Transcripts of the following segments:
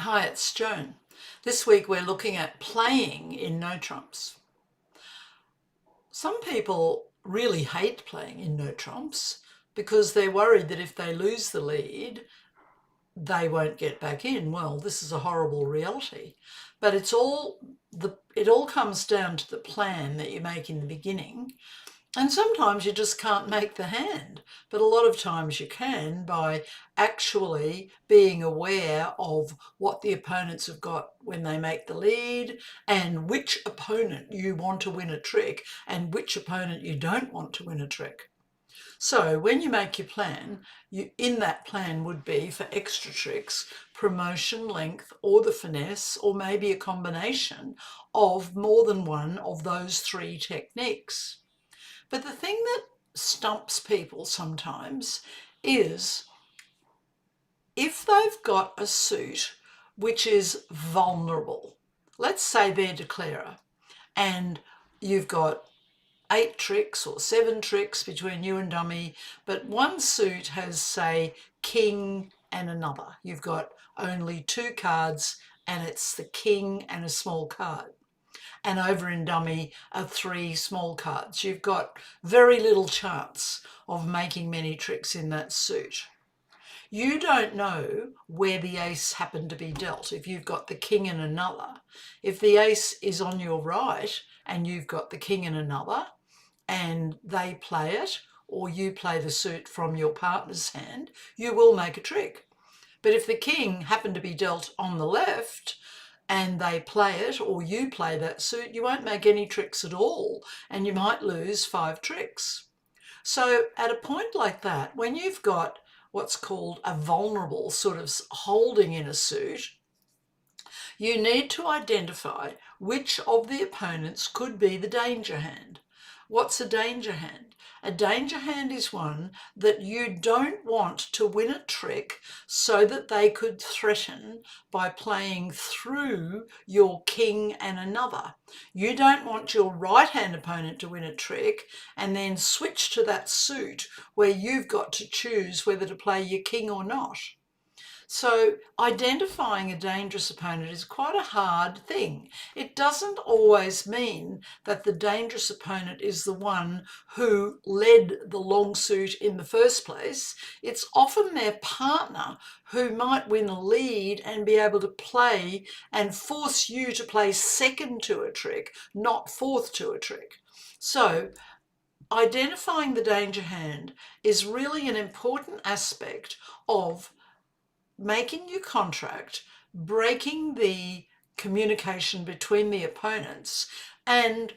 Hi, it's Joan. This week we're looking at playing in no trumps. Some people really hate playing in no trumps because they're worried that if they lose the lead, they won't get back in. Well, this is a horrible reality, but it all comes down to the plan that you make in the beginning. And sometimes you just can't make the hand, but a lot of times you can by actually being aware of what the opponents have got when they make the lead and which opponent you want to win a trick and which opponent you don't want to win a trick. So when you make your plan, in that plan would be for extra tricks, promotion, length, or the finesse, or maybe a combination of more than one of those three techniques. But the thing that stumps people sometimes is if they've got a suit which is vulnerable. Let's say they're declarer and you've got 8 tricks or 7 tricks between you and dummy, but one suit has, say, king and another. You've got only 2 cards and it's the king and a small card. And over in dummy are 3 small cards. You've got very little chance of making many tricks in that suit. You don't know where the ace happened to be dealt. If you've got the king and another, if the ace is on your right and you've got the king and another and they play it, or you play the suit from your partner's hand, you will make a trick. But if the king happened to be dealt on the left and they play it or you play that suit, you won't make any tricks at all and you might lose 5 tricks. So at a point like that, when you've got what's called a vulnerable sort of holding in a suit, you need to identify which of the opponents could be the danger hand. What's a danger hand? A danger hand is one that you don't want to win a trick so that they could threaten by playing through your king and another. You don't want your right-hand opponent to win a trick and then switch to that suit where you've got to choose whether to play your king or not. So identifying a dangerous opponent is quite a hard thing. It doesn't always mean that the dangerous opponent is the one who led the long suit in the first place. It's often their partner who might win a lead and be able to play and force you to play second to a trick, not fourth to a trick. So identifying the danger hand is really an important aspect of making your contract, breaking the communication between the opponents, and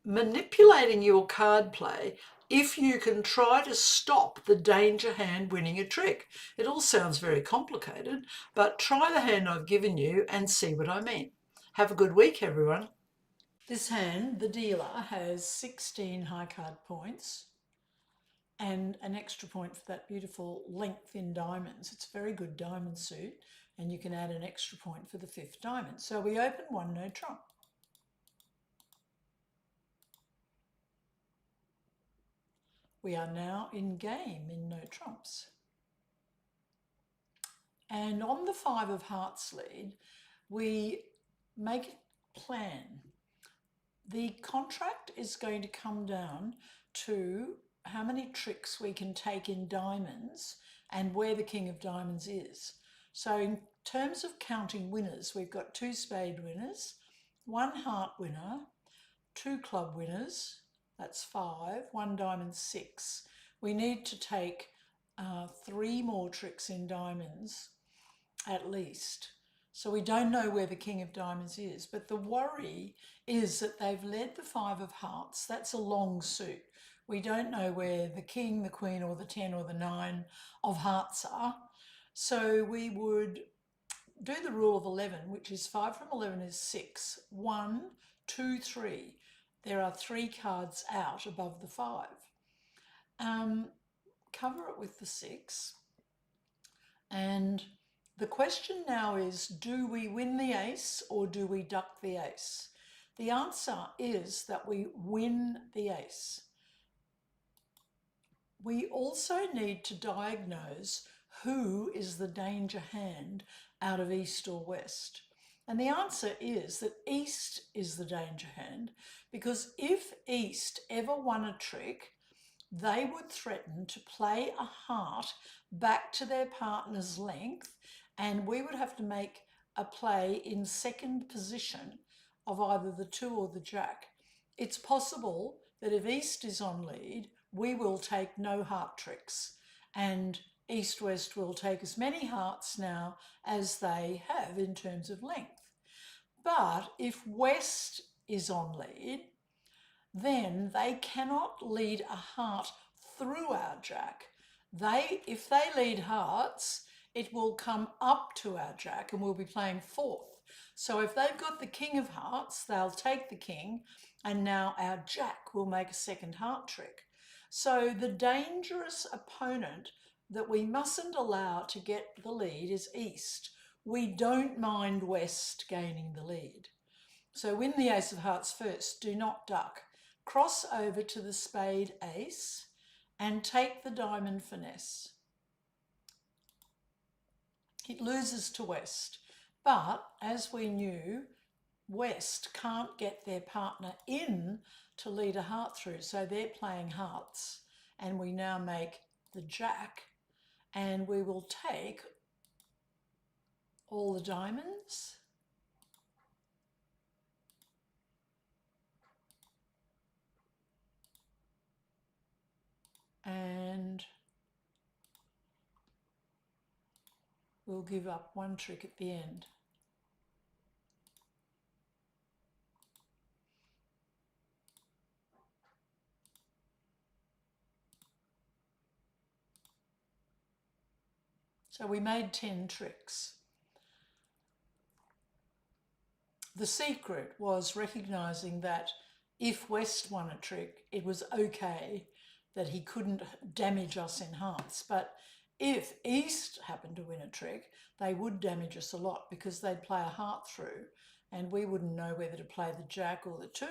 manipulating your card play if you can try to stop the danger hand winning a trick. It all sounds very complicated, but try the hand I've given you and see what I mean. Have a good week, everyone. This hand, the dealer, has 16 high card points and an extra point for that beautiful length in diamonds. It's a very good diamond suit, and you can add an extra point for the 5th diamond. So we open one no trump. We are now in game in no trumps. And on the 5 of hearts lead, we make a plan. The contract is going to come down to how many tricks we can take in diamonds and where the king of diamonds is. So in terms of counting winners, we've got 2 spade winners, 1 heart winner, 2 club winners, that's 5, 1 diamond, 6. We need to take 3 more tricks in diamonds at least. So we don't know where the king of diamonds is, but the worry is that they've led the 5 of hearts. That's a long suit. We don't know where the king, the queen, or the 10 or the 9 of hearts are. So we would do the rule of 11, which is 5 from 11 is 6. 1, 2, 3. There are 3 cards out above the 5. Cover it with the 6. And the question now is, do we win the ace or do we duck the ace? The answer is that we win the ace. We also need to diagnose who is the danger hand out of east or west? And the answer is that east is the danger hand, because if east ever won a trick, they would threaten to play a heart back to their partner's length, and we would have to make a play in second position of either the 2 or the jack. It's possible that if east is on lead, we will take no heart tricks, and east-west will take as many hearts now as they have in terms of length. But if west is on lead, then they cannot lead a heart through our jack. If they lead hearts, it will come up to our jack and we'll be playing fourth. So if they've got the king of hearts, they'll take the king, and now our jack will make a second heart trick. So the dangerous opponent that we mustn't allow to get the lead is east. We don't mind west gaining the lead. So win the ace of hearts first, do not duck. Cross over to the spade ace and take the diamond finesse. It loses to west, but as we knew, west can't get their partner in to lead a heart through, so they're playing hearts, and we now make the jack, and we will take all the diamonds and we'll give up one trick at the end. So we made 10 tricks. The secret was recognising that if West won a trick, it was okay that he couldn't damage us in hearts. But if East happened to win a trick, they would damage us a lot because they'd play a heart through and we wouldn't know whether to play the jack or the 2,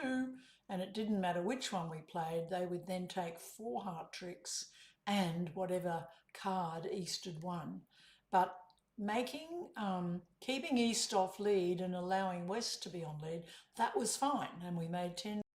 and it didn't matter which one we played. They would then take 4 heart tricks and whatever card East had won. But keeping East off lead and allowing West to be on lead, that was fine, and we made 10